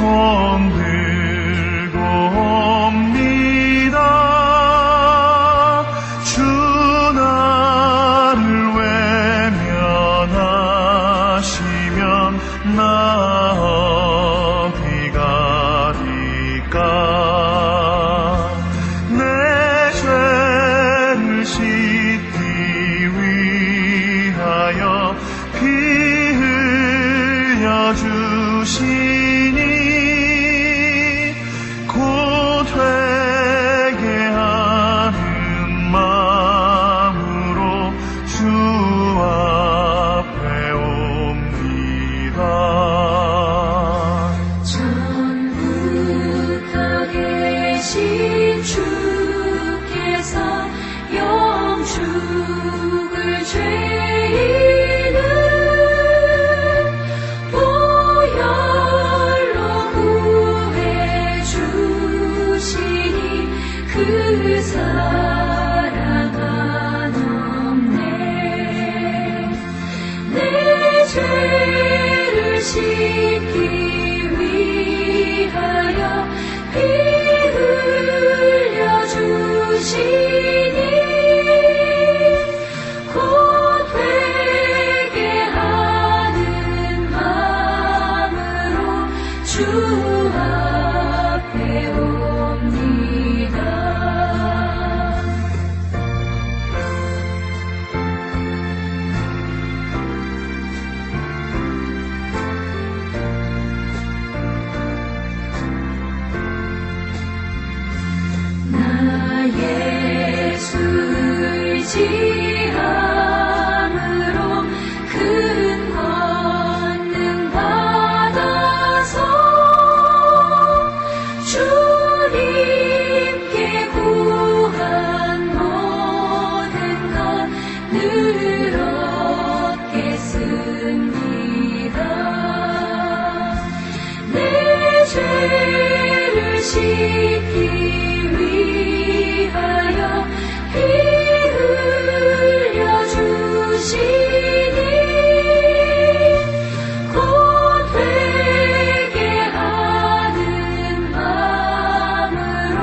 손 들고 옵니다. 주 나를 외면하시면 나 어디 가리까. 내 죄를 씻기 위하여 피 흘려 주시니 곧 회개하는 마음으로 주 앞에 옵니다. 전부터 계신 주께서 영죽을 죄인을 보혈로 구해 주시니 그 사랑 한없네. 내 죄를 씻기 위하여 피 흘려 주시니 곧 회개하는 마음으로 주 앞에 옵니다. 나 예수 의지함으로 큰 권능 받아서 주님께 구한 모든 것 늘 얻겠습니다. 내 죄를 씻기 위하여 피 흘려 주시니 곧 회개하는 마음으로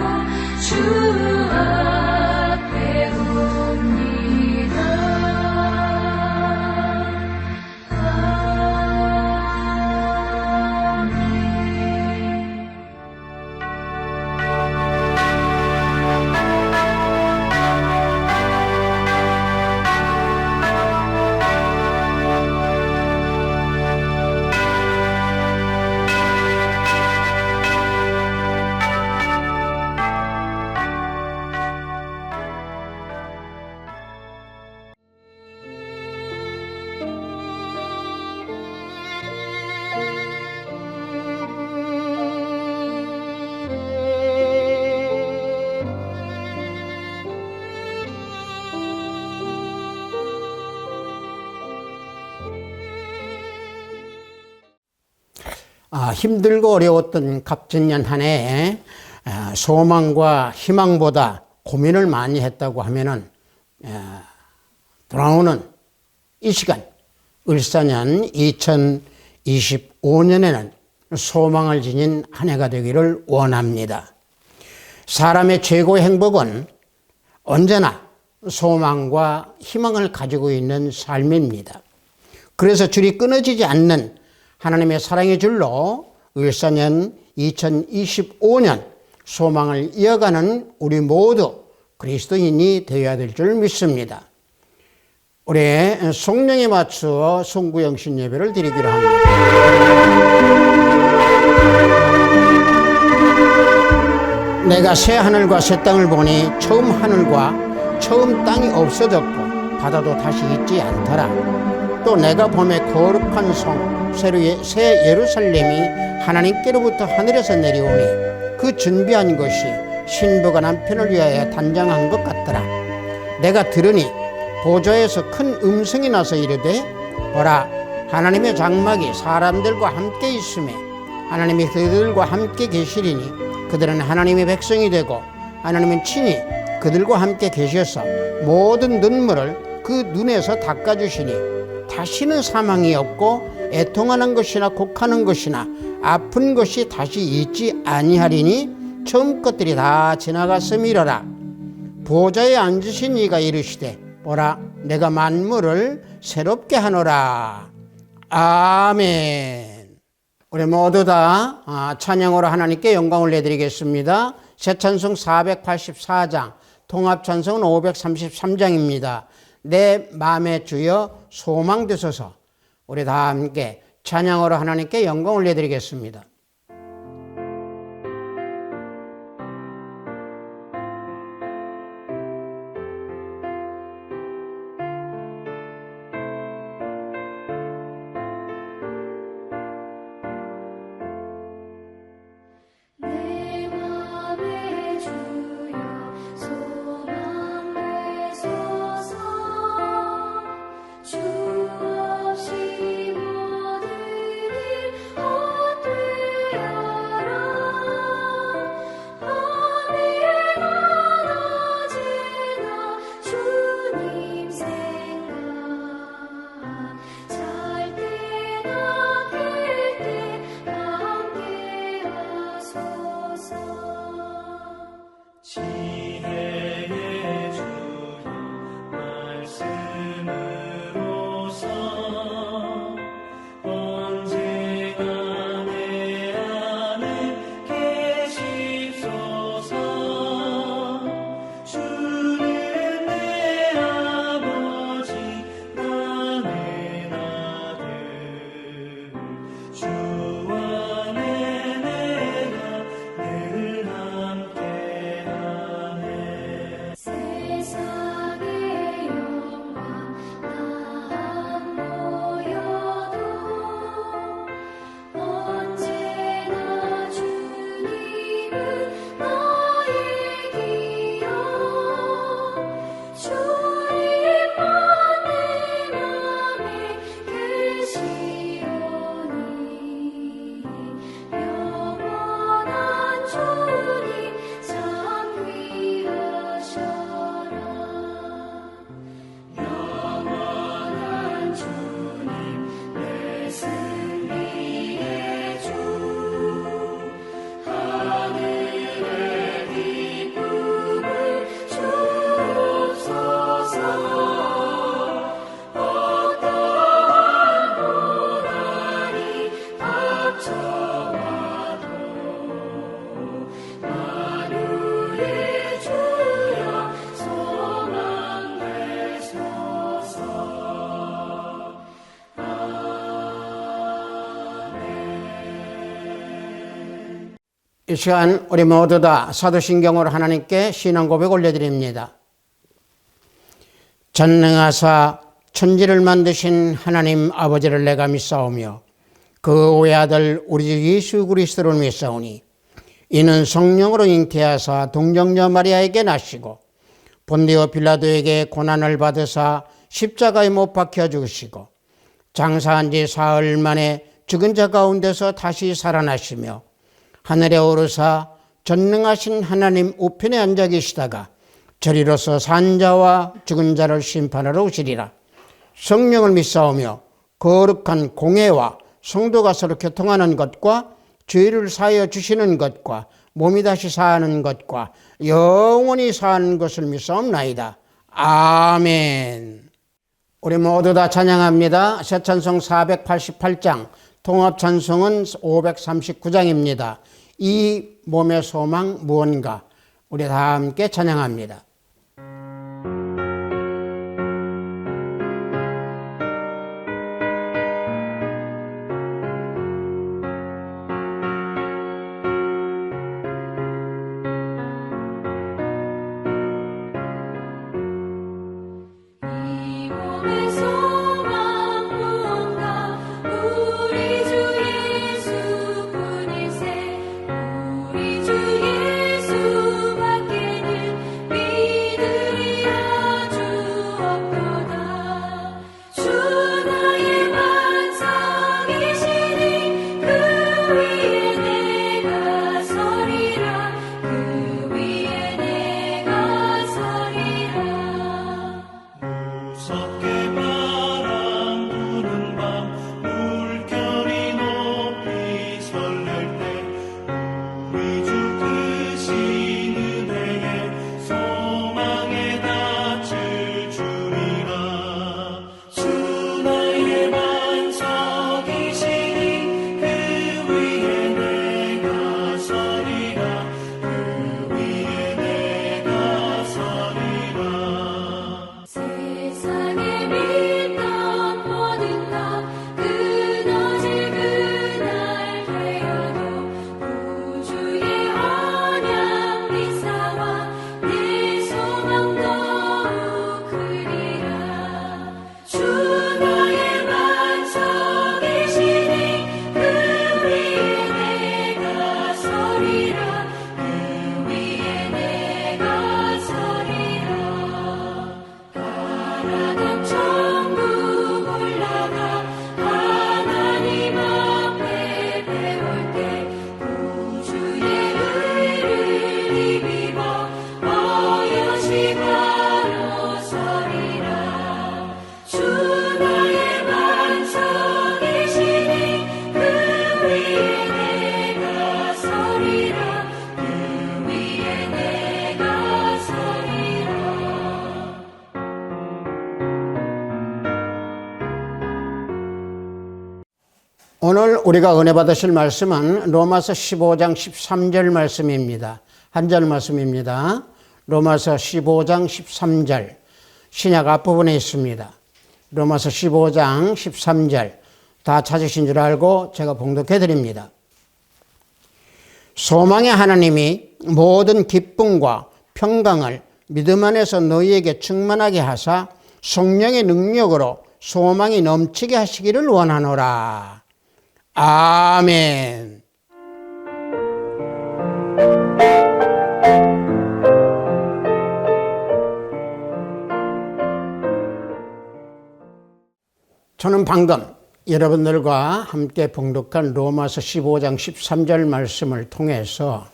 주 앞에 옵니다. 아멘. 힘들고 어려웠던 갑진년 한 해에 소망과 희망보다 고민을 많이 했다고 하면은 돌아오는 이 시간 을사년 2025년에는 소망을 지닌 한 해가 되기를 원합니다. 사람의 최고의 행복은 언제나 소망과 희망을 가지고 있는 삶입니다. 그래서 줄이 끊어지지 않는 하나님의 사랑의 줄로 을사년 2025년 소망을 이어가는 우리 모두 그리스도인이 되어야 될 줄 믿습니다. 올해 성령에 맞추어 송구영신 예배를 드리기로 합니다. 내가 새 하늘과 새 땅을 보니 처음 하늘과 처음 땅이 없어졌고 바다도 다시 있지 않더라. 또 내가 봄에 거룩한 성 새 예루살렘이 하나님께로부터 하늘에서 내려오니 그 준비한 것이 신부가 남편을 위하여 단장한 것 같더라. 내가 들으니 보좌에서 큰 음성이 나서 이르되 보라 하나님의 장막이 사람들과 함께 있음에 하나님이 그들과 함께 계시리니 그들은 하나님의 백성이 되고 하나님은 친히 그들과 함께 계셔서 모든 눈물을 그 눈에서 닦아주시니 다시는 사망이 없고 애통하는 것이나 곡하는 것이나 아픈 것이 다시 있지 아니하리니 처음 것들이 다 지나갔음이로라. 보좌에 앉으신 이가 이르시되 보라 내가 만물을 새롭게 하노라. 아멘. 우리 모두 다 찬양으로 하나님께 영광을 내드리겠습니다. 새 찬송 484장, 통합 찬송은 533장입니다. 내 마음의 주여 소망되소서. 우리 다 함께 찬양으로 하나님께 영광을 내드리겠습니다. 내 맘의 주여 소망되소서. 주 없이 모든 일 헛되어라. 밤에나 낮에나 주님 생각, 잘 때나 깰 때 함께 하소서. 지혜의 주여 말씀으로서 언제나 내 안에 계십소서. 주는 내 아버지 나는 아들 주 안에 내가 늘 함께하네. 세상의 영광 다 모여도 언제나 주님은 나의 기여. 주님만 내 맘에 계시오니 영원한 주님 참 귀하셔라. 영원한 주님 내 승리의 주, 하늘의 기쁨을 주옵소서. 어떠한 고난이 닥쳐와도 만유의 주여 소망되소서. 이 시간 우리 모두 다 사도신경으로 하나님께 신앙 고백 올려드립니다. 전능하사 천지를 만드신 하나님 아버지를 내가 믿사오며 그 외아들 우리 주 예수 그리스도를 믿사오니 이는 성령으로 잉태하사 동정녀 마리아에게 나시고 본디오 빌라도에게 고난을 받으사 십자가에 못 박혀 죽으시고 장사한 지 사흘 만에 죽은 자 가운데서 다시 살아나시며 하늘에 오르사 전능하신 하나님 우편에 앉아 계시다가 저리로서 산 자와 죽은 자를 심판하러 오시리라. 성령을 믿사오며 거룩한 공회와 성도가 서로 교통하는 것과 죄를 사하여 주시는 것과 몸이 다시 사는 것과 영원히 사는 것을 믿사옵나이다. 아멘. 우리 모두 다 찬양합니다. 새 찬송 488장, 통합 찬송은 539장입니다. 이 몸의 소망 무언가. 우리 다 함께 찬양합니다. 이 몸의 소망 무언가 우리 주 예수뿐일세. 우리 주 예수밖에는 오늘 우리가 은혜 받으실 말씀은 로마서 15장 13절 말씀입니다. 한 절 말씀입니다. 로마서 15장 13절 신약 앞부분에 있습니다. 로마서 15장 13절 다 찾으신 줄 알고 제가 봉독해 드립니다. 소망의 하나님이 모든 기쁨과 평강을 믿음 안에서 너희에게 충만하게 하사 성령의 능력으로 소망이 넘치게 하시기를 원하노라. 아멘. 저는 방금 여러분들과 함께 봉독한 로마서 15장 13절 말씀을 통해서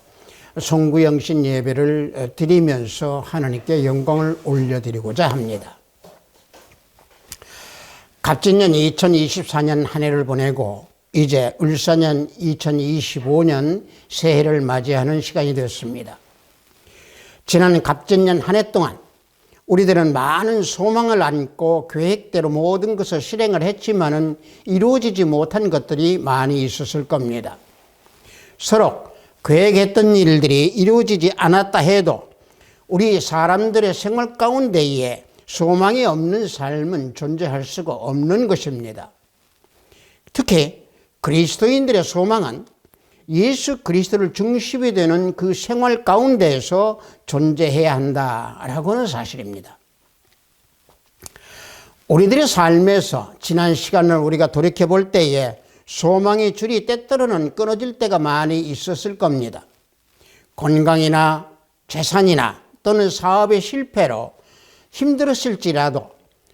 송구영신 예배를 드리면서 하나님께 영광을 올려드리고자 합니다. 갑진년 2024년 한 해를 보내고 이제 을사년 2025년 새해를 맞이하는 시간이 되었습니다. 지난 갑진년 한 해 동안 우리들은 많은 소망을 안고 계획대로 모든 것을 실행을 했지만은 이루어지지 못한 것들이 많이 있었을 겁니다. 서로 계획했던 일들이 이루어지지 않았다 해도 우리 사람들의 생활 가운데에 소망이 없는 삶은 존재할 수가 없는 것입니다. 특히 그리스도인들의 소망은 예수 그리스도를 중심이 되는 그 생활 가운데에서 존재해야 한다라고 하는 사실입니다. 우리들의 삶에서 지난 시간을 우리가 돌이켜 볼 때에 소망의 줄이 때때로는 끊어질 때가 많이 있었을 겁니다. 건강이나 재산이나 또는 사업의 실패로 힘들었을지라도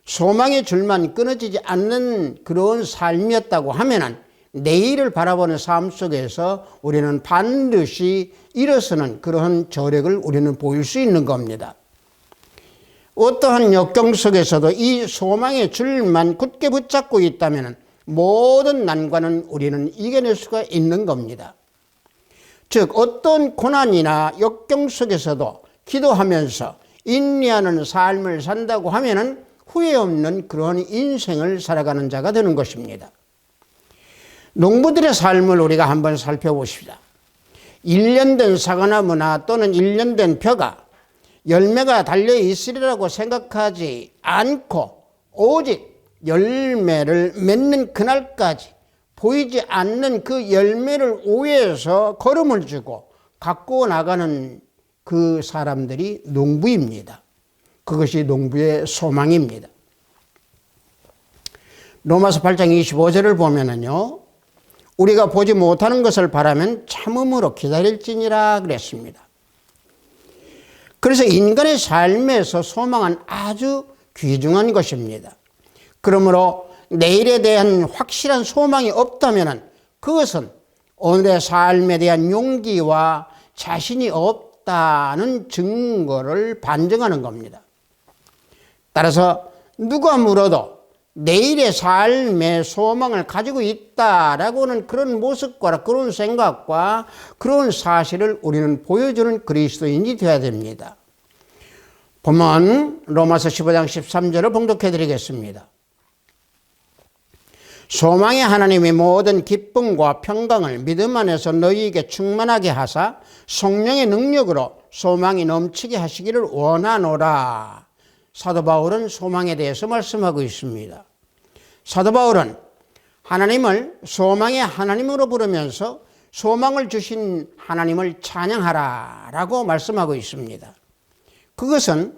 소망의 줄만 끊어지지 않는 그런 삶이었다고 하면은 내일을 바라보는 삶 속에서 우리는 반드시 일어서는 그러한 저력을 우리는 보일 수 있는 겁니다. 어떠한 역경 속에서도 이 소망의 줄만 굳게 붙잡고 있다면 모든 난관은 우리는 이겨낼 수가 있는 겁니다. 즉 어떤 고난이나 역경 속에서도 기도하면서 인내하는 삶을 산다고 하면 후회 없는 그런 인생을 살아가는 자가 되는 것입니다. 농부들의 삶을 우리가 한번 살펴보십시다. 1년 된 사과나무나 또는 1년 된 벼가 열매가 달려있으리라고 생각하지 않고 오직 열매를 맺는 그날까지 보이지 않는 그 열매를 위해서 걸음을 주고 갖고 나가는 그 사람들이 농부입니다. 그것이 농부의 소망입니다. 로마서 8장 25절을 보면은요, 우리가 보지 못하는 것을 바라면 참음으로 기다릴지니라 그랬습니다. 그래서 인간의 삶에서 소망은 아주 귀중한 것입니다. 그러므로 내일에 대한 확실한 소망이 없다면 그것은 오늘의 삶에 대한 용기와 자신이 없다는 증거를 반증하는 겁니다. 따라서 누가 물어도 내일의 삶의 소망을 가지고 있다라고 하는 그런 모습과 그런 생각과 그런 사실을 우리는 보여주는 그리스도인이 되어야 됩니다. 보면 로마서 15장 13절을 봉독해 드리겠습니다. 소망의 하나님이 모든 기쁨과 평강을 믿음 안에서 너희에게 충만하게 하사 성령의 능력으로 소망이 넘치게 하시기를 원하노라. 사도 바울은 소망에 대해서 말씀하고 있습니다. 사도 바울은 하나님을 소망의 하나님으로 부르면서 소망을 주신 하나님을 찬양하라 라고 말씀하고 있습니다. 그것은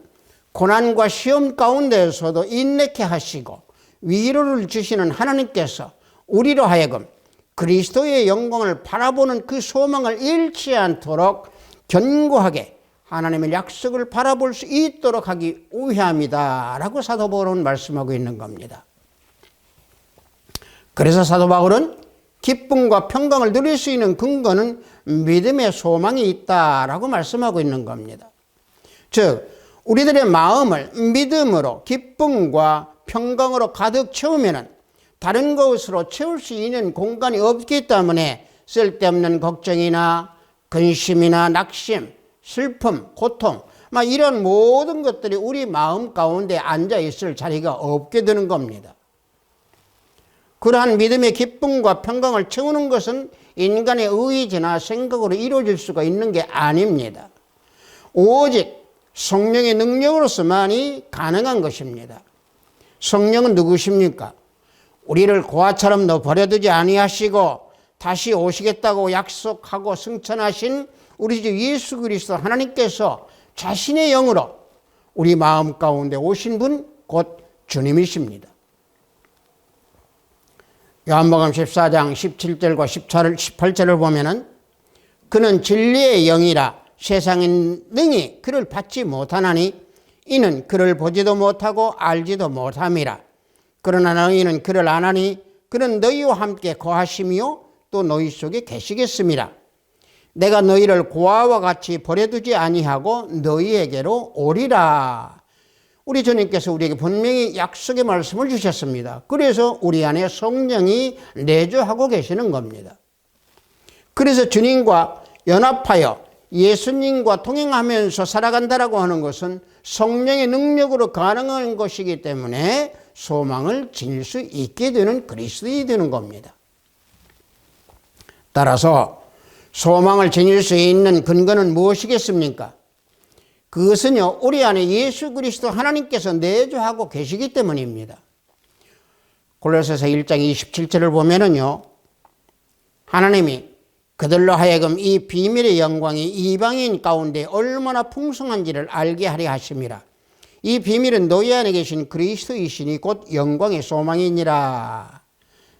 고난과 시험 가운데에서도 인내케 하시고 위로를 주시는 하나님께서 우리로 하여금 그리스도의 영광을 바라보는 그 소망을 잃지 않도록 견고하게 하나님의 약속을 바라볼 수 있도록 하기 위함이다 라고 사도 바울은 말씀하고 있는 겁니다. 그래서 사도 바울은 기쁨과 평강을 누릴 수 있는 근거는 믿음의 소망이 있다라고 말씀하고 있는 겁니다. 즉 우리들의 마음을 믿음으로 기쁨과 평강으로 가득 채우면 다른 것으로 채울 수 있는 공간이 없기 때문에 쓸데없는 걱정이나 근심이나 낙심, 슬픔, 고통 이런 모든 것들이 우리 마음 가운데 앉아 있을 자리가 없게 되는 겁니다. 그러한 믿음의 기쁨과 평강을 채우는 것은 인간의 의지나 생각으로 이루어질 수가 있는 게 아닙니다. 오직 성령의 능력으로서만이 가능한 것입니다. 성령은 누구십니까? 우리를 고아처럼 버려두지 아니하시고 다시 오시겠다고 약속하고 승천하신 우리 주 예수 그리스도 하나님께서 자신의 영으로 우리 마음 가운데 오신 분 곧 주님이십니다. 요한복음 14장 17절과 18절을 보면은 그는 진리의 영이라 세상은 능히 그를 받지 못하나니 이는 그를 보지도 못하고 알지도 못함이라. 그러나 너희는 그를 아나니 그는 너희와 함께 거하시며 또 너희 속에 계시겠음이라. 내가 너희를 고아와 같이 버려두지 아니하고 너희에게로 오리라. 우리 주님께서 우리에게 분명히 약속의 말씀을 주셨습니다. 그래서 우리 안에 성령이 내주하고 계시는 겁니다. 그래서 주님과 연합하여 예수님과 통행하면서 살아간다라고 하는 것은 성령의 능력으로 가능한 것이기 때문에 소망을 지닐 수 있게 되는 그리스도인이 되는 겁니다. 따라서 소망을 지닐 수 있는 근거는 무엇이겠습니까? 그것은요, 우리 안에 예수 그리스도 하나님께서 내주하고 계시기 때문입니다. 골로새서 1장 27절을 보면은요, 하나님이 그들로 하여금 이 비밀의 영광이 이방인 가운데 얼마나 풍성한지를 알게 하려 하심이라. 이 비밀은 너희 안에 계신 그리스도이시니 곧 영광의 소망이니라.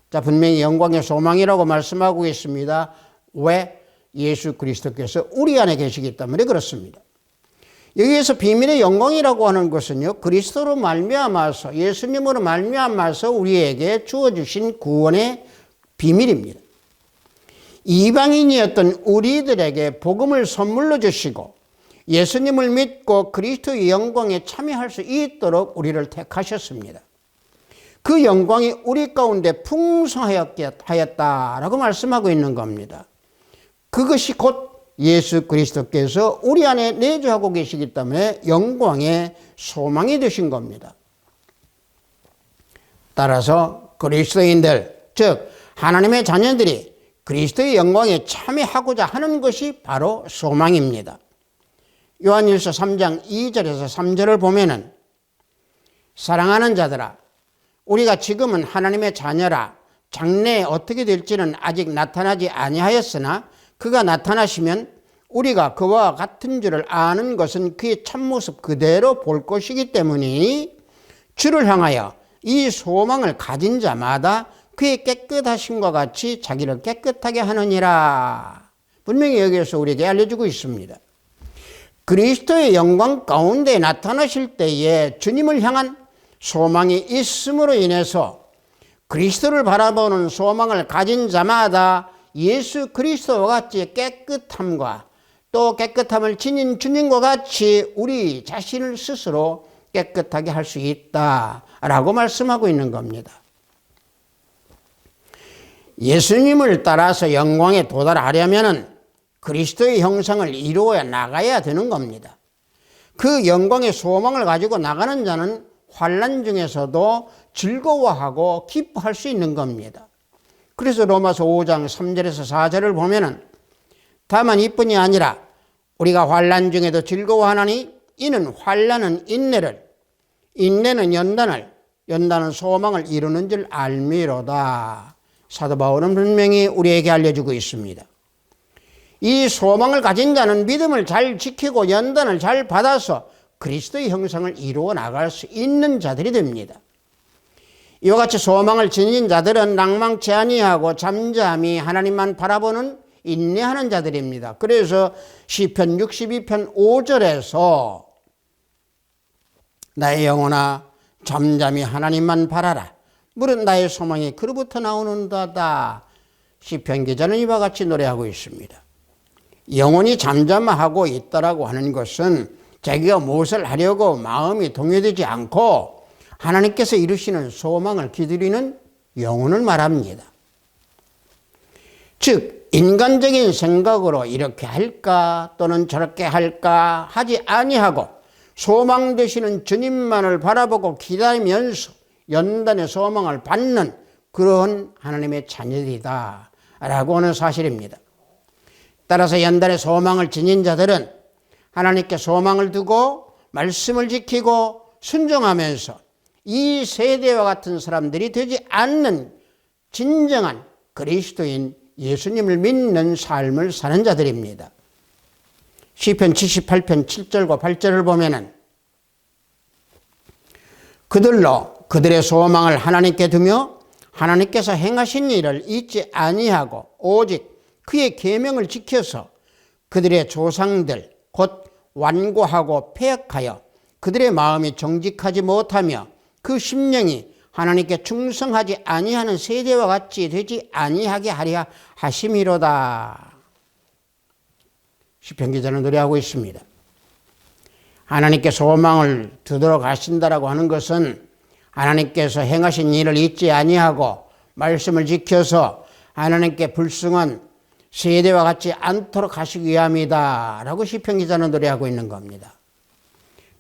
자, 분명히 영광의 소망이라고 말씀하고 있습니다. 왜? 예수 그리스도께서 우리 안에 계시기 때문에 그렇습니다. 여기에서 비밀의 영광이라고 하는 것은요, 그리스도로 말미암아서 예수님으로 말미암아서 우리에게 주어주신 구원의 비밀입니다. 이방인이었던 우리들에게 복음을 선물로 주시고 예수님을 믿고 그리스도의 영광에 참여할 수 있도록 우리를 택하셨습니다. 그 영광이 우리 가운데 풍성하였다라고 말씀하고 있는 겁니다. 그것이 곧 예수 그리스도께서 우리 안에 내주하고 계시기 때문에 영광의 소망이 되신 겁니다. 따라서 그리스도인들, 즉 하나님의 자녀들이 그리스도의 영광에 참여하고자 하는 것이 바로 소망입니다. 요한일서 3장 2절에서 3절을 보면은 사랑하는 자들아, 우리가 지금은 하나님의 자녀라. 장래에 어떻게 될지는 아직 나타나지 아니하였으나 그가 나타나시면 우리가 그와 같은 줄을 아는 것은 그의 참모습 그대로 볼 것이기 때문이니 주를 향하여 이 소망을 가진 자마다 그의 깨끗하심과 같이 자기를 깨끗하게 하느니라. 분명히 여기에서 우리에게 알려주고 있습니다. 그리스도의 영광 가운데 나타나실 때에 주님을 향한 소망이 있음으로 인해서 그리스도를 바라보는 소망을 가진 자마다 예수 그리스도와 같이 깨끗함과 또 깨끗함을 지닌 주님과 같이 우리 자신을 스스로 깨끗하게 할 수 있다라고 말씀하고 있는 겁니다. 예수님을 따라서 영광에 도달하려면 그리스도의 형상을 이루어 나가야 되는 겁니다. 그 영광의 소망을 가지고 나가는 자는 환난 중에서도 즐거워하고 기뻐할 수 있는 겁니다. 그래서 로마서 5장 3절에서 4절을 보면은 다만 이뿐이 아니라 우리가 환난 중에도 즐거워하나니 이는 환난은 인내를, 인내는 연단을, 연단은 소망을 이루는 줄 알미로다. 사도 바울은 분명히 우리에게 알려주고 있습니다. 이 소망을 가진 자는 믿음을 잘 지키고 연단을 잘 받아서 그리스도의 형상을 이루어 나갈 수 있는 자들이 됩니다. 이와 같이 소망을 지닌 자들은 낭망치 아니하고 잠잠히 하나님만 바라보는 인내하는 자들입니다. 그래서 시편 62편 5절에서 나의 영혼아 잠잠히 하나님만 바라라. 물은 나의 소망이 그로부터 나오는도다. 시편 기자는 이와 같이 노래하고 있습니다. 영혼이 잠잠하고 있다라고 하는 것은 자기가 무엇을 하려고 마음이 동요되지 않고 하나님께서 이루시는 소망을 기다리는 영혼을 말합니다. 즉 인간적인 생각으로 이렇게 할까 또는 저렇게 할까 하지 아니하고 소망 되시는 주님만을 바라보고 기다리면서 연단의 소망을 받는 그런 하나님의 자녀들이다 라고 하는 사실입니다. 따라서 연단의 소망을 지닌 자들은 하나님께 소망을 두고 말씀을 지키고 순종하면서 이 세대와 같은 사람들이 되지 않는 진정한 그리스도인 예수님을 믿는 삶을 사는 자들입니다. 시편 78편 7절과 8절을 보면은 그들로 그들의 소망을 하나님께 두며 하나님께서 행하신 일을 잊지 아니하고 오직 그의 계명을 지켜서 그들의 조상들 곧 완고하고 패역하여 그들의 마음이 정직하지 못하며 그 심령이 하나님께 충성하지 아니하는 세대와 같이 되지 아니하게 하려 하심이로다. 시편 기자는 노래하고 있습니다. 하나님께 소망을 두도록 하신다라고 하는 것은 하나님께서 행하신 일을 잊지 아니하고 말씀을 지켜서 하나님께 불순한 세대와 같지 않도록 하시기 위함이다 라고 시편 기자는 노래하고 있는 겁니다.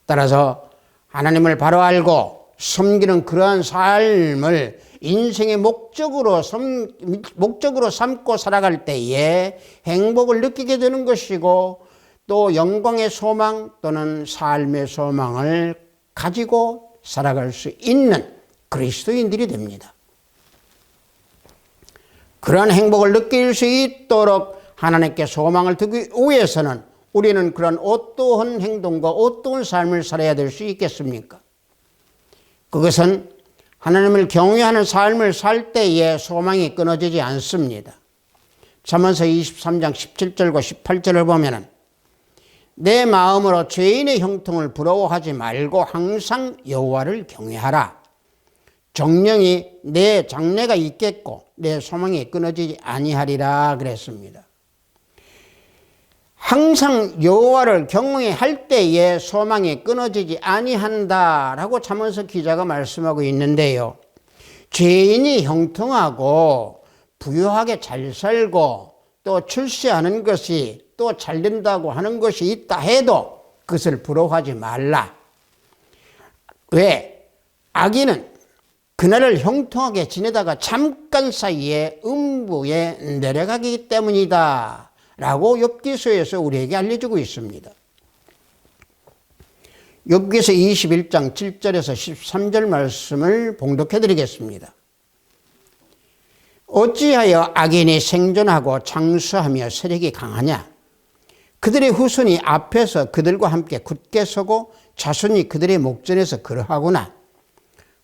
따라서 하나님을 바로 알고 섬기는 그러한 삶을 인생의 목적으로 삼고 살아갈 때에 행복을 느끼게 되는 것이고 또 영광의 소망 또는 삶의 소망을 가지고 살아갈 수 있는 그리스도인들이 됩니다. 그러한 행복을 느낄 수 있도록 하나님께 소망을 두기 위해서는 우리는 그런 어떠한 행동과 어떠한 삶을 살아야 될 수 있겠습니까? 그것은 하나님을 경외하는 삶을 살 때에 소망이 끊어지지 않습니다. 잠언서 23장 17절과 18절을 보면은 내 마음으로 죄인의 형통을 부러워하지 말고 항상 여호와를 경외하라. 정령이 내 장래가 있겠고 내 소망이 끊어지지 아니하리라 그랬습니다. 항상 여호와를 경외할 때에 소망이 끊어지지 아니한다라고 잠언서 기자가 말씀하고 있는데요. 죄인이 형통하고 부유하게 잘 살고 또 출세하는 것이 또 잘 된다고 하는 것이 있다 해도 그것을 부러워하지 말라. 왜? 악인은 그날을 형통하게 지내다가 잠깐 사이에 음부에 내려가기 때문이다 라고 욥기서에서 우리에게 알려주고 있습니다. 욥기서 21장 7절에서 13절 말씀을 봉독해 드리겠습니다. 어찌하여 악인이 생존하고 장수하며 세력이 강하냐? 그들의 후손이 앞에서 그들과 함께 굳게 서고 자손이 그들의 목전에서 그러하구나.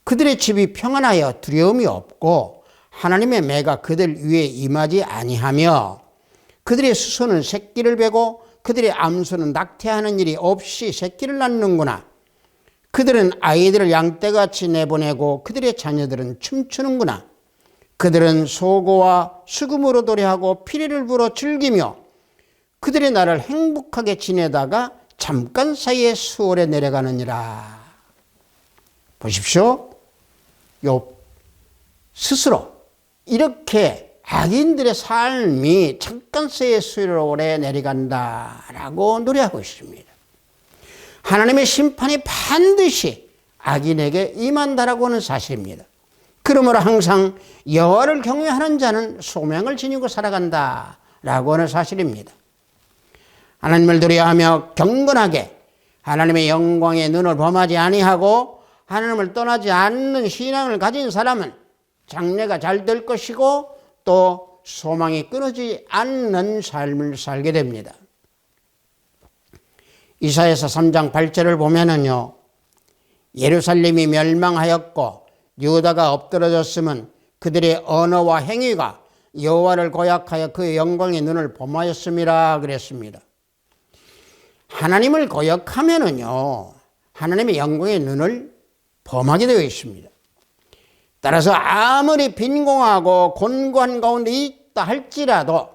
그들의 집이 평안하여 두려움이 없고 하나님의 매가 그들 위에 임하지 아니하며 그들의 수소는 새끼를 베고 그들의 암소는 낙태하는 일이 없이 새끼를 낳는구나. 그들은 아이들을 양떼같이 내보내고 그들의 자녀들은 춤추는구나. 그들은 소고와 수금으로 노래하고 피리를 불어 즐기며 그들의 날을 행복하게 지내다가 잠깐 사이에 수월에 내려가느니라. 보십시오. 욥 스스로 이렇게 악인들의 삶이 잠깐 사이에 수월에 내려간다라고 노래하고 있습니다. 하나님의 심판이 반드시 악인에게 임한다라고 하는 사실입니다. 그러므로 항상 여호와를 경외하는 자는 소명을 지니고 살아간다라고 하는 사실입니다. 하나님을 두려워하며 경건하게 하나님의 영광의 눈을 범하지 아니하고 하나님을 떠나지 않는 신앙을 가진 사람은 장래가 잘 될 것이고 또 소망이 끊어지지 않는 삶을 살게 됩니다. 이사야서 3장 8절을 보면은요, 예루살렘이 멸망하였고 유다가 엎드러졌으면 그들의 언어와 행위가 여호와를 고약하여 그의 영광의 눈을 범하였음이라 그랬습니다. 하나님을 고역하면은요, 하나님의 영광의 눈을 범하게 되어 있습니다. 따라서 아무리 빈공하고 곤고한 가운데 있다 할지라도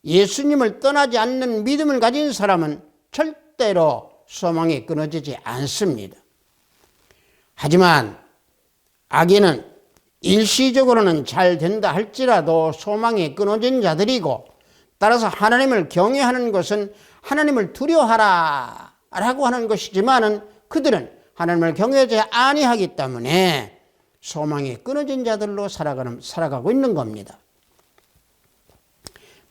예수님을 떠나지 않는 믿음을 가진 사람은 절대로 소망이 끊어지지 않습니다. 하지만 악인은 일시적으로는 잘 된다 할지라도 소망이 끊어진 자들이고, 따라서 하나님을 경외하는 것은 하나님을 두려워하라 라고 하는 것이지만은 그들은 하나님을 경외하지 아니하기 때문에 소망이 끊어진 자들로 살아가고 있는 겁니다.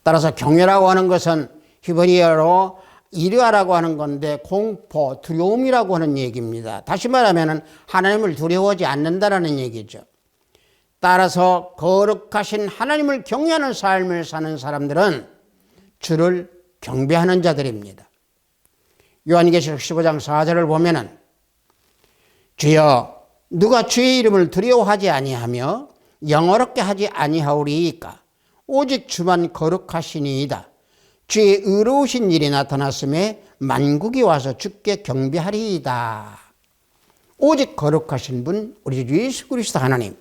따라서 경외라고 하는 것은 히브리어로 이르아라고 하는 건데 공포, 두려움이라고 하는 얘기입니다. 다시 말하면 하나님을 두려워하지 않는다라는 얘기죠. 따라서 거룩하신 하나님을 경외하는 삶을 사는 사람들은 주를 경배하는 자들입니다. 요한계시록 15장 4절을 보면은 주여 누가 주의 이름을 두려워하지 아니하며 영어롭게 하지 아니하오리이까 오직 주만 거룩하시니이다. 주의 의로우신 일이 나타났음에 만국이 와서 주께 경배하리이다. 오직 거룩하신 분 우리 주 예수 그리스도 하나님,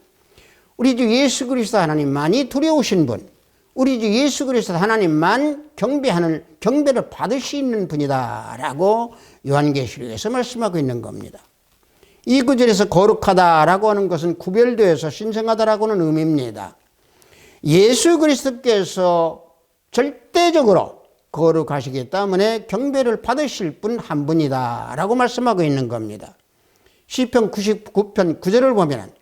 우리 주 예수 그리스도 하나님만이 두려우신 분, 우리 주 예수 그리스도 하나님만 경배를 받을 수 있는 분이다 라고 요한계시록에서 말씀하고 있는 겁니다. 이 구절에서 거룩하다라고 하는 것은 구별되어서 신성하다라고는 의미입니다. 예수 그리스도께서 절대적으로 거룩하시기 때문에 경배를 받으실 분 한 분이다 라고 말씀하고 있는 겁니다. 시편 99편 9절을 보면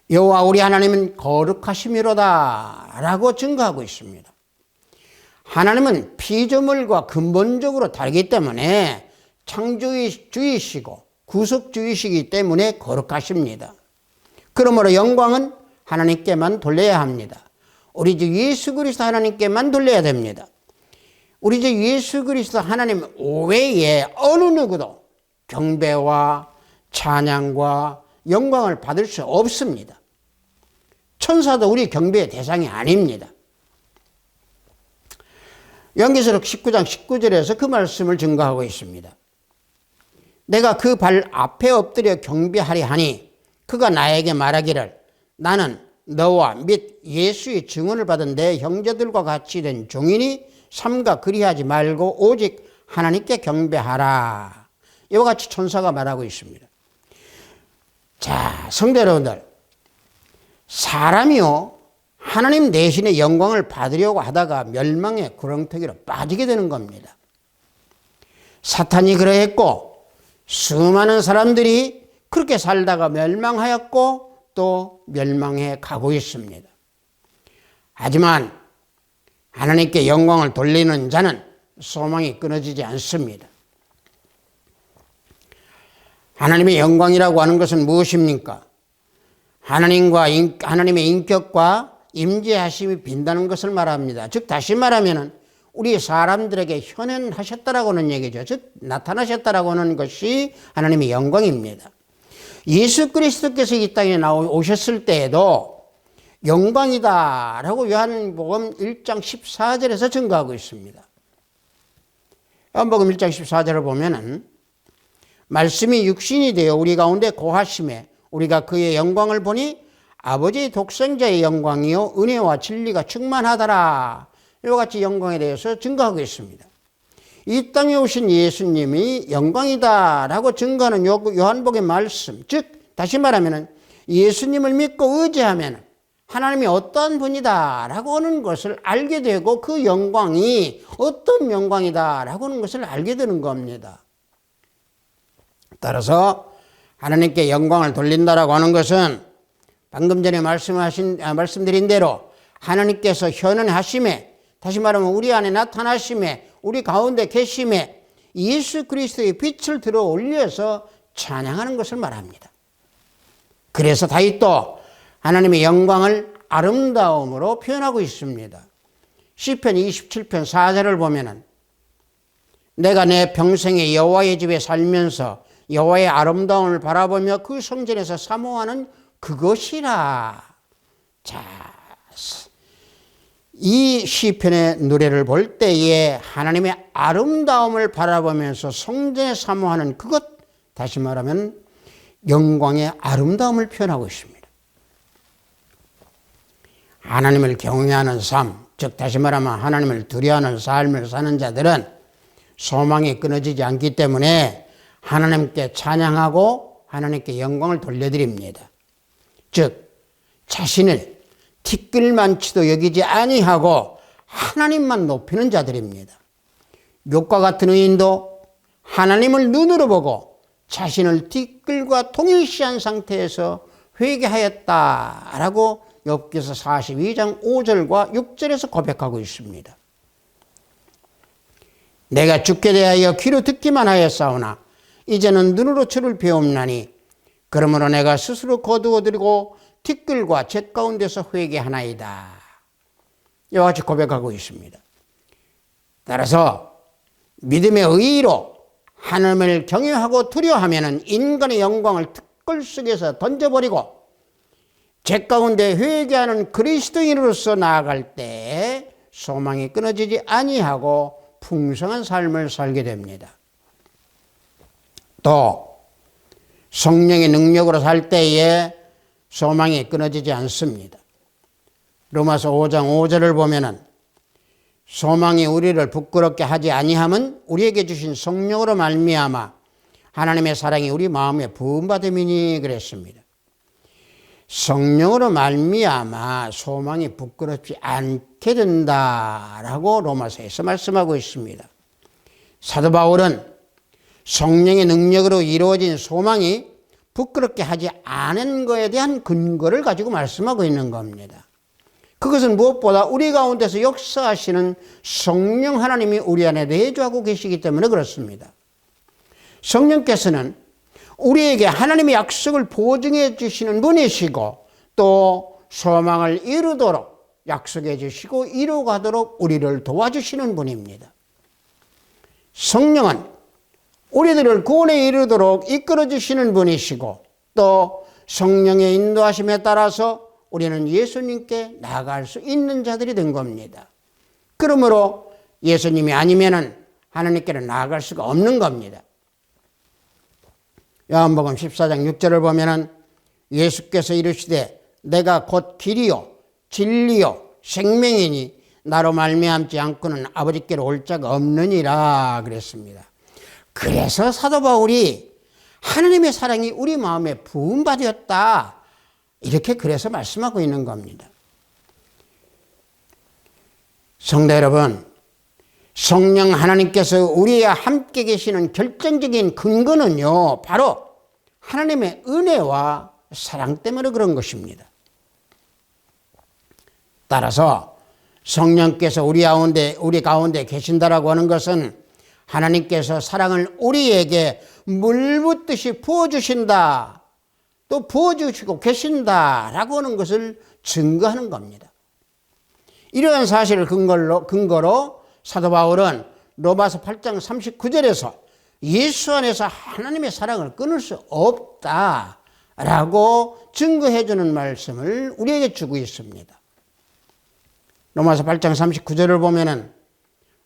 여호와 우리 하나님은 거룩하심이로다 라고 증거하고 있습니다. 하나님은 피조물과 근본적으로 다르기 때문에 창조주이시고 구속주이시기 때문에 거룩하십니다. 그러므로 영광은 하나님께만 돌려야 합니다. 우리 주 예수 그리스도 하나님께만 돌려야 됩니다. 우리 주 예수 그리스도 하나님 외에 어느 누구도 경배와 찬양과 영광을 받을 수 없습니다. 천사도 우리 경배의 대상이 아닙니다. 요한계시록 19장 19절에서 그 말씀을 증거하고 있습니다. 내가 그 발 앞에 엎드려 경배하리 하니 그가 나에게 말하기를 나는 너와 및 예수의 증언을 받은 내 형제들과 같이 된 종이니 삼가 그리하지 말고 오직 하나님께 경배하라. 이와 같이 천사가 말하고 있습니다. 자, 성도 여러분들, 사람이요 하나님 대신에 영광을 받으려고 하다가 멸망의 구렁텅이로 빠지게 되는 겁니다. 사탄이 그러했고 수많은 사람들이 그렇게 살다가 멸망하였고 또 멸망해 가고 있습니다. 하지만 하나님께 영광을 돌리는 자는 소망이 끊어지지 않습니다. 하나님의 영광이라고 하는 것은 무엇입니까? 하나님의 인격과 임재하심이 빈다는 것을 말합니다. 즉 다시 말하면 우리 사람들에게 현현하셨다라고는 얘기죠. 즉 나타나셨다라고 하는 것이 하나님의 영광입니다. 예수 그리스도께서 이 땅에 오셨을 때에도 영광이다라고 요한복음 1장 14절에서 증거하고 있습니다. 요한복음 1장 14절을 보면은 말씀이 육신이 되어 우리 가운데 거하심에 우리가 그의 영광을 보니 아버지의 독생자의 영광이요 은혜와 진리가 충만하더라. 이와 같이 영광에 대해서 증거하고 있습니다. 이 땅에 오신 예수님이 영광이다라고 증거하는 요한복음의 말씀, 즉 다시 말하면 예수님을 믿고 의지하면 하나님이 어떤 분이다라고 하는 것을 알게 되고 그 영광이 어떤 영광이다라고 하는 것을 알게 되는 겁니다. 따라서 하나님께 영광을 돌린다라고 하는 것은 방금 전에 말씀드린 대로 하나님께서 현현하심에, 다시 말하면 우리 안에 나타나심에, 우리 가운데 계심에 예수 그리스도의 빛을 들어 올려서 찬양하는 것을 말합니다. 그래서 다윗도 하나님의 영광을 아름다움으로 표현하고 있습니다. 시편 27편 4절을 보면은 내가 내 평생에 여호와의 집에 살면서 여호와의 아름다움을 바라보며 그 성전에서 사모하는 그것이라. 자, 이 시편의 노래를 볼 때에 하나님의 아름다움을 바라보면서 성전에 사모하는 그것, 다시 말하면 영광의 아름다움을 표현하고 있습니다. 하나님을 경외하는 삶, 즉 다시 말하면 하나님을 두려워하는 삶을 사는 자들은 소망이 끊어지지 않기 때문에 하나님께 찬양하고 하나님께 영광을 돌려드립니다. 즉 자신을 티끌만치도 여기지 아니하고 하나님만 높이는 자들입니다. 욥과 같은 의인도 하나님을 눈으로 보고 자신을 티끌과 동일시한 상태에서 회개하였다라고 욥기서 42장 5절과 6절에서 고백하고 있습니다. 내가 죽게 대하여 귀로 듣기만 하였사오나 이제는 눈으로 주를 배움나니 그러므로 내가 스스로 거두어들이고 티끌과 잿 가운데서 회개하나이다. 이와 같이 고백하고 있습니다. 따라서 믿음의 의의로 하나님을 경외하고 두려워하면 인간의 영광을 티끌 속에서 던져버리고 죄 가운데 회개하는 그리스도인으로서 나아갈 때 소망이 끊어지지 아니하고 풍성한 삶을 살게 됩니다. 또 성령의 능력으로 살 때에 소망이 끊어지지 않습니다. 로마서 5장 5절을 보면은 소망이 우리를 부끄럽게 하지 아니함은 우리에게 주신 성령으로 말미암아 하나님의 사랑이 우리 마음에 부음받음이니 그랬습니다. 성령으로 말미암아 소망이 부끄럽지 않게 된다라고 로마서에서 말씀하고 있습니다. 사도 바울은 성령의 능력으로 이루어진 소망이 부끄럽게 하지 않은 것에 대한 근거를 가지고 말씀하고 있는 겁니다. 그것은 무엇보다 우리 가운데서 역사하시는 성령 하나님이 우리 안에 내주하고 계시기 때문에 그렇습니다. 성령께서는 우리에게 하나님의 약속을 보증해 주시는 분이시고 또 소망을 이루도록 약속해 주시고 이루어가도록 우리를 도와주시는 분입니다. 성령은 우리들을 구원에 이르도록 이끌어 주시는 분이시고 또 성령의 인도하심에 따라서 우리는 예수님께 나아갈 수 있는 자들이 된 겁니다. 그러므로 예수님이 아니면은 하나님께는 나아갈 수가 없는 겁니다. 요한복음 14장 6절을 보면은 예수께서 이르시되 내가 곧 길이요 진리요 생명이니 나로 말미암지 않고는 아버지께로 올 자가 없느니라 그랬습니다. 그래서 사도 바울이 하나님의 사랑이 우리 마음에 부음받았다 이렇게 그래서 말씀하고 있는 겁니다. 성도 여러분, 성령 하나님께서 우리와 함께 계시는 결정적인 근거는요 바로 하나님의 은혜와 사랑 때문에 그런 것입니다. 따라서 성령께서 우리 가운데 계신다라고 하는 것은 하나님께서 사랑을 우리에게 물붓듯이 부어주신다 또 부어주시고 계신다라고 하는 것을 증거하는 겁니다. 이러한 사실을 근거로 사도 바울은 로마서 8장 39절에서 예수 안에서 하나님의 사랑을 끊을 수 없다라고 증거해 주는 말씀을 우리에게 주고 있습니다. 로마서 8장 39절을 보면은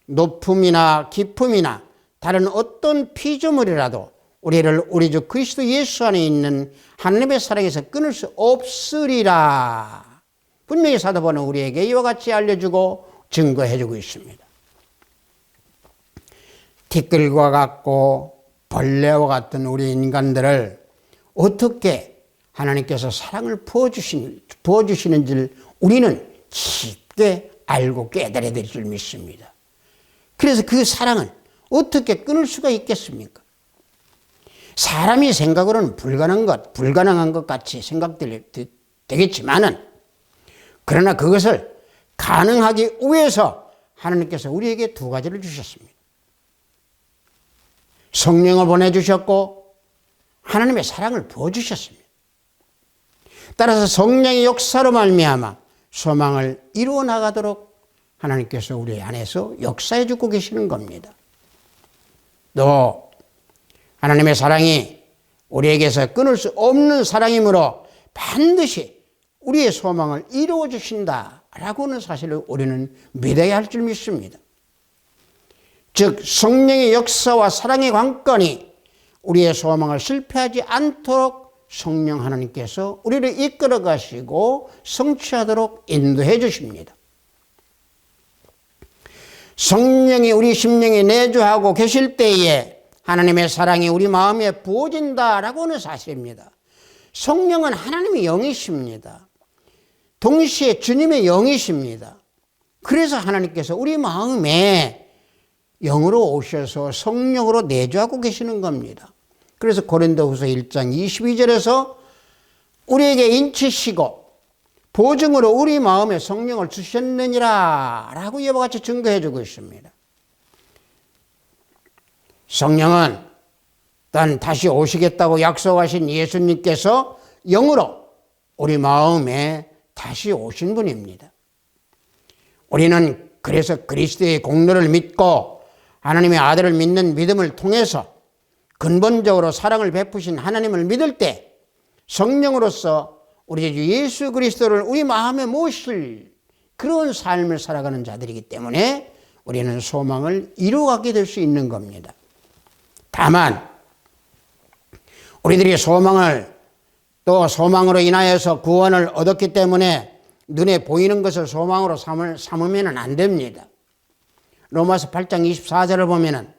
높음이나 깊음이나 다른 어떤 피조물이라도 우리를 우리 주 그리스도 예수 안에 있는 하나님의 사랑에서 끊을 수 없으리라. 분명히 사도 바울은 우리에게 이와 같이 알려주고 증거해주고 있습니다. 티끌과 같고 벌레와 같은 우리 인간들을 어떻게 하나님께서 사랑을 부어주시는지를 우리는 쉽게 알고 깨달아야 될 줄 믿습니다. 그래서 그 사랑은 어떻게 끊을 수가 있겠습니까? 사람이 생각으로는 불가능한 것 같이 생각되겠지만은 그러나 그것을 가능하기 위해서 하나님께서 우리에게 두 가지를 주셨습니다. 성령을 보내주셨고 하나님의 사랑을 부어주셨습니다. 따라서 성령의 역사로 말미암아 소망을 이루어 나가도록 하나님께서 우리 안에서 역사해 주고 계시는 겁니다. 또 하나님의 사랑이 우리에게서 끊을 수 없는 사랑이므로 반드시 우리의 소망을 이루어 주신다라고 하는 사실을 우리는 믿어야 할 줄 믿습니다. 즉 성령의 역사와 사랑의 관건이 우리의 소망을 실패하지 않도록 성령 하나님께서 우리를 이끌어 가시고 성취하도록 인도해 주십니다. 성령이 우리 심령에 내주하고 계실 때에 하나님의 사랑이 우리 마음에 부어진다라고 하는 사실입니다. 성령은 하나님의 영이십니다. 동시에 주님의 영이십니다. 그래서 하나님께서 우리 마음에 영으로 오셔서 성령으로 내주하고 계시는 겁니다. 그래서 고린도후서 1장 22절에서 우리에게 인치시고 보증으로 우리 마음에 성령을 주셨느니라 라고 이와 같이 증거해 주고 있습니다. 성령은 단 다시 오시겠다고 약속하신 예수님께서 영으로 우리 마음에 다시 오신 분입니다. 우리는 그래서 그리스도의 공로를 믿고 하나님의 아들을 믿는 믿음을 통해서 근본적으로 사랑을 베푸신 하나님을 믿을 때 성령으로서 우리 주 예수 그리스도를 우리 마음에 모실 그런 삶을 살아가는 자들이기 때문에 우리는 소망을 이루어가게 될 수 있는 겁니다. 다만 우리들이 소망을 또 소망으로 인하여서 구원을 얻었기 때문에 눈에 보이는 것을 소망으로 삼으면 안 됩니다. 로마서 8장 24절을 보면은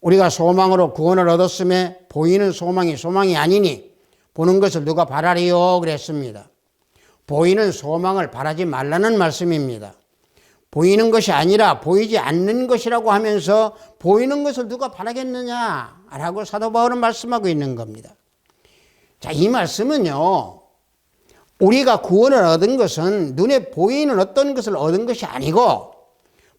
우리가 소망으로 구원을 얻었음에 보이는 소망이 소망이 아니니 보는 것을 누가 바라리요 그랬습니다. 보이는 소망을 바라지 말라는 말씀입니다. 보이는 것이 아니라 보이지 않는 것이라고 하면서 보이는 것을 누가 바라겠느냐라고 사도 바울은 말씀하고 있는 겁니다. 자, 이 말씀은요, 우리가 구원을 얻은 것은 눈에 보이는 어떤 것을 얻은 것이 아니고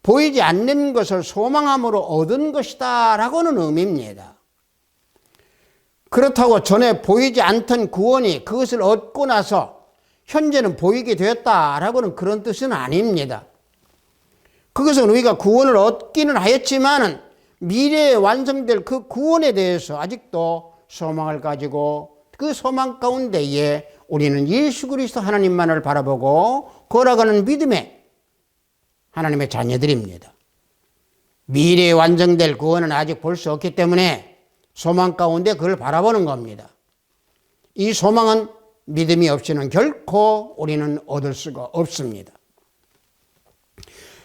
보이지 않는 것을 소망함으로 얻은 것이다 라고는 의미입니다. 그렇다고 전에 보이지 않던 구원이 그것을 얻고 나서 현재는 보이게 되었다라고는 그런 뜻은 아닙니다. 그것은 우리가 구원을 얻기는 하였지만은 미래에 완성될 그 구원에 대해서 아직도 소망을 가지고 그 소망 가운데에 우리는 예수 그리스도 하나님만을 바라보고 걸어가는 믿음의 하나님의 자녀들입니다. 미래에 완성될 구원은 아직 볼 수 없기 때문에 소망 가운데 그걸 바라보는 겁니다. 이 소망은 믿음이 없이는 결코 우리는 얻을 수가 없습니다.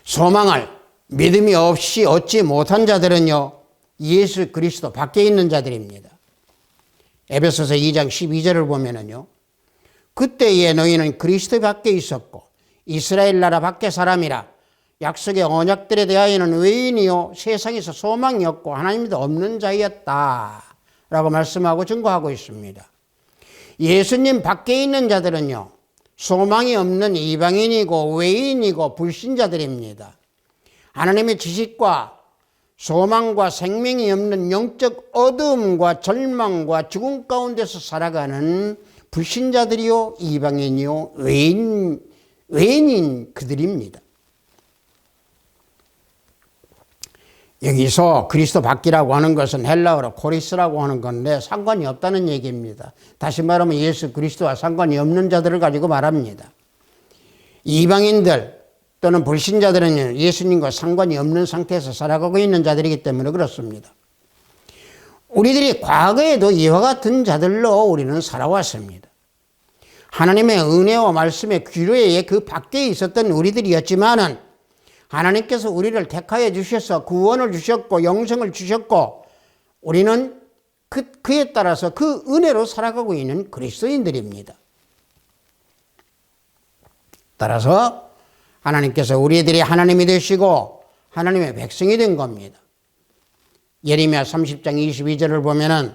소망을 믿음이 없이 얻지 못한 자들은요, 예수 그리스도 밖에 있는 자들입니다. 에베소서 2장 12절을 보면은요, 그때에 너희는 그리스도 밖에 있었고 이스라엘 나라 밖에 사람이라 약속의 언약들에 대하여는 외인이요 세상에서 소망이 없고 하나님도 없는 자였다 라고 말씀하고 증거하고 있습니다. 예수님 밖에 있는 자들은요, 소망이 없는 이방인이고 외인이고 불신자들입니다. 하나님의 지식과 소망과 생명이 없는 영적 어두움과 절망과 죽음 가운데서 살아가는 불신자들이요 이방인이요 외인인 그들입니다. 여기서 그리스도 밖이라고 하는 것은 헬라어로 코리스라고 하는 건데 상관이 없다는 얘기입니다. 다시 말하면 예수 그리스도와 상관이 없는 자들을 가지고 말합니다. 이방인들 또는 불신자들은 예수님과 상관이 없는 상태에서 살아가고 있는 자들이기 때문에 그렇습니다. 우리들이 과거에도 이와 같은 자들로 우리는 살아왔습니다. 하나님의 은혜와 말씀의 귀로에 그 밖에 있었던 우리들이었지만은 하나님께서 우리를 택하여 주셔서 구원을 주셨고 영생을 주셨고 우리는 그에 따라서 그 은혜로 살아가고 있는 그리스도인들입니다. 따라서 하나님께서 우리들이 하나님이 되시고 하나님의 백성이 된 겁니다. 예레미야 30장 22절을 보면은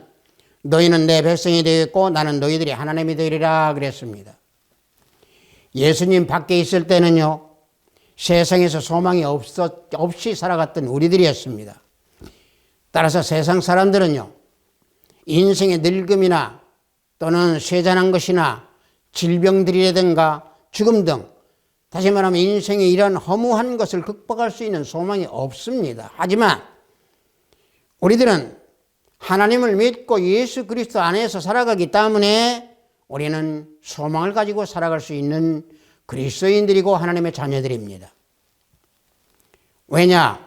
너희는 내 백성이 되었고 나는 너희들이 하나님이 되리라 그랬습니다. 예수님 밖에 있을 때는요, 세상에서 소망이 없이 살아갔던 우리들이었습니다. 따라서 세상 사람들은요, 인생의 늙음이나 또는 쇠잔한 것이나 질병들이라든가 죽음 등 다시 말하면 인생의 이런 허무한 것을 극복할 수 있는 소망이 없습니다. 하지만 우리들은 하나님을 믿고 예수 그리스도 안에서 살아가기 때문에 우리는 소망을 가지고 살아갈 수 있는 그리스도인들이고 하나님의 자녀들입니다. 왜냐?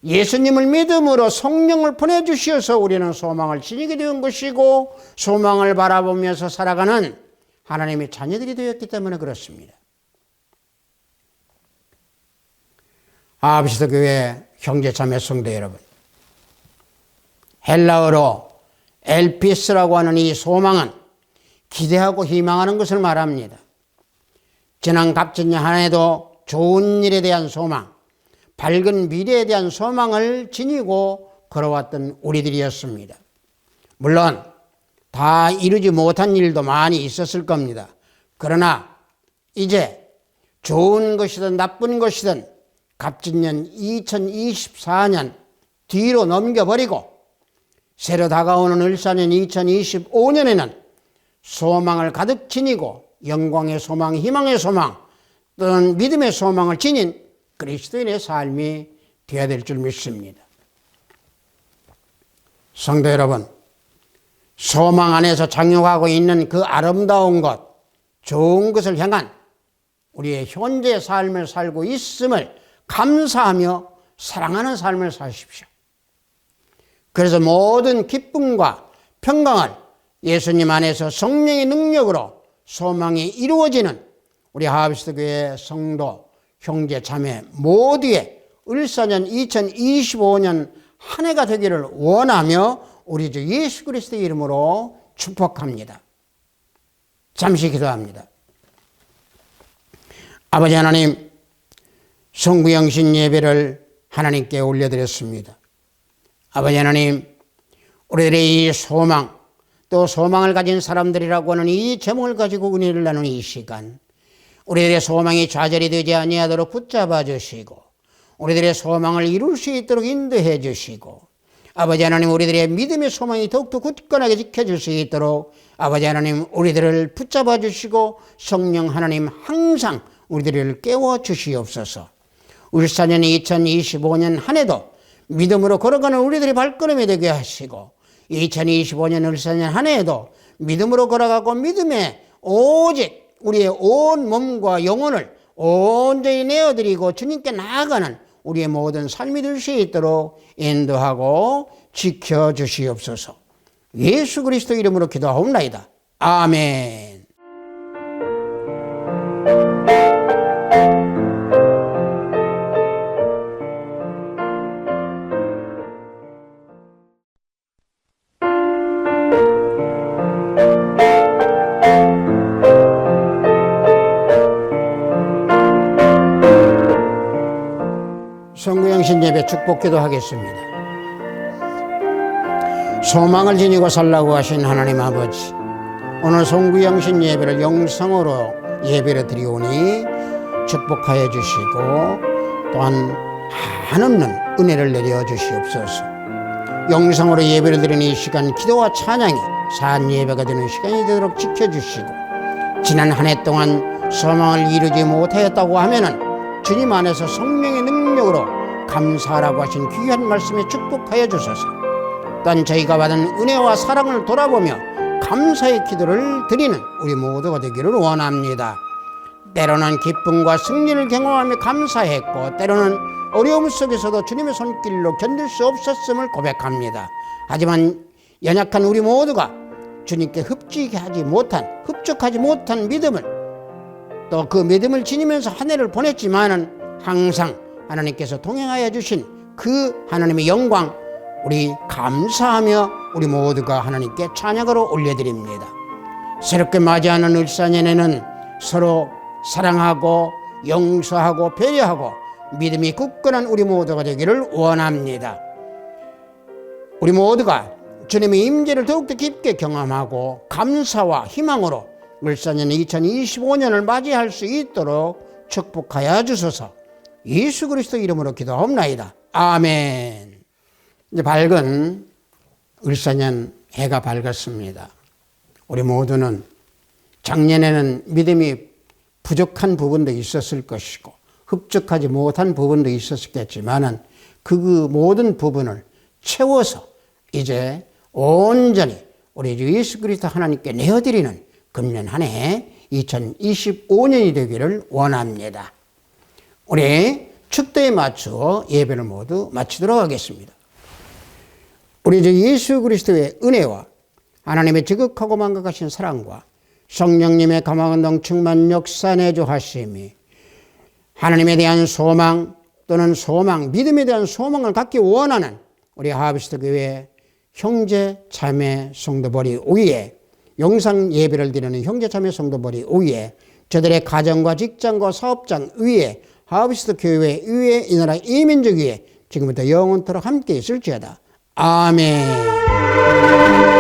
예수님을 믿음으로 성령을 보내주셔서 우리는 소망을 지니게 된 것이고 소망을 바라보면서 살아가는 하나님의 자녀들이 되었기 때문에 그렇습니다. 아비시도 교회 형제자매 성도 여러분, 헬라어로 엘피스라고 하는 이 소망은 기대하고 희망하는 것을 말합니다. 지난 갑진년 한 해도 좋은 일에 대한 소망, 밝은 미래에 대한 소망을 지니고 걸어왔던 우리들이었습니다. 물론 다 이루지 못한 일도 많이 있었을 겁니다. 그러나 이제 좋은 것이든 나쁜 것이든 갑진년 2024년 뒤로 넘겨버리고 새로 다가오는 을사년 2025년에는 소망을 가득 지니고 영광의 소망, 희망의 소망 또는 믿음의 소망을 지닌 그리스도인의 삶이 되어야 될 줄 믿습니다. 성도 여러분, 소망 안에서 장육하고 있는 그 아름다운 것, 좋은 것을 향한 우리의 현재 삶을 살고 있음을 감사하며 사랑하는 삶을 사십시오. 그래서 모든 기쁨과 평강을 예수님 안에서 성령의 능력으로 소망이 이루어지는 우리 하비스트 교회 성도, 형제, 자매 모두의 을사년 2025년 한 해가 되기를 원하며 우리 주 예수 그리스도의 이름으로 축복합니다. 잠시 기도합니다. 아버지 하나님, 성구영신 예배를 하나님께 올려드렸습니다. 아버지 하나님, 우리들의 이 소망, 또 소망을 가진 사람들이라고 하는 이 제목을 가지고 은혜를 나누는 이 시간, 우리들의 소망이 좌절이 되지 아니하도록 붙잡아 주시고 우리들의 소망을 이룰 수 있도록 인도해 주시고 아버지 하나님, 우리들의 믿음의 소망이 더욱더 굳건하게 지켜줄 수 있도록 아버지 하나님, 우리들을 붙잡아 주시고 성령 하나님 항상 우리들을 깨워 주시옵소서. 울사년 2025년 한 해도 믿음으로 걸어가는 우리들의 발걸음이 되게 하시고 2025년 울사년 한 해에도 믿음으로 걸어가고 믿음에 오직 우리의 온 몸과 영혼을 온전히 내어드리고 주님께 나아가는 우리의 모든 삶이 될 수 있도록 인도하고 지켜주시옵소서. 예수 그리스도 이름으로 기도하옵나이다. 아멘. 성구영신 예배 축복기도 하겠습니다. 소망을 지니고 살라고 하신 하나님 아버지, 오늘 성구영신 예배를 영성으로 예배를 드리오니 축복하여 주시고 또한 한없는 은혜를 내려 주시옵소서. 영성으로 예배를 드리는 이 시간, 기도와 찬양이 산 예배가 되는 시간이 되도록 지켜주시고 지난 한 해 동안 소망을 이루지 못하였다고 하면은 주님 안에서 성령의 능력으로 감사하라고 하신 귀한 말씀에 축복하여 주소서. 또한 저희가 받은 은혜와 사랑을 돌아보며 감사의 기도를 드리는 우리 모두가 되기를 원합니다. 때로는 기쁨과 승리를 경험하며 감사했고 때로는 어려움 속에서도 주님의 손길로 견딜 수 없었음을 고백합니다. 하지만 연약한 우리 모두가 주님께 흡족하지 못한 믿음을 또 그 믿음을 지니면서 한 해를 보냈지만은 항상 하나님께서 동행하여 주신 그 하나님의 영광 우리 감사하며 우리 모두가 하나님께 찬양으로 올려드립니다. 새롭게 맞이하는 을사년에는 서로 사랑하고 용서하고 배려하고 믿음이 굳건한 우리 모두가 되기를 원합니다. 우리 모두가 주님의 임재를 더욱더 깊게 경험하고 감사와 희망으로 을사년 2025년을 맞이할 수 있도록 축복하여 주소서. 예수 그리스도 이름으로 기도하옵나이다. 아멘. 이제 밝은 을사년 해가 밝았습니다. 우리 모두는 작년에는 믿음이 부족한 부분도 있었을 것이고 흡족하지 못한 부분도 있었겠지만은 그 모든 부분을 채워서 이제 온전히 우리 주 예수 그리스도 하나님께 내어드리는 금년 한 해 2025년이 되기를 원합니다. 우리 축도에 맞추어 예배를 모두 마치도록 하겠습니다. 우리 주 예수 그리스도의 은혜와 하나님의 지극하고 만극하신 사랑과 성령님의 감화운동 충만 역사 내주하심이 하나님에 대한 소망 또는 믿음에 대한 소망을 갖기 원하는 우리 하비스트 교회 형제 자매 성도벌이 위에 영상 예배를 드리는 형제 자매 성도벌이 위에 저들의 가정과 직장과 사업장 위에 하비스트 교회 위에 이 나라 이민족 위에 지금부터 영원토록 함께 있을지어다. 아멘.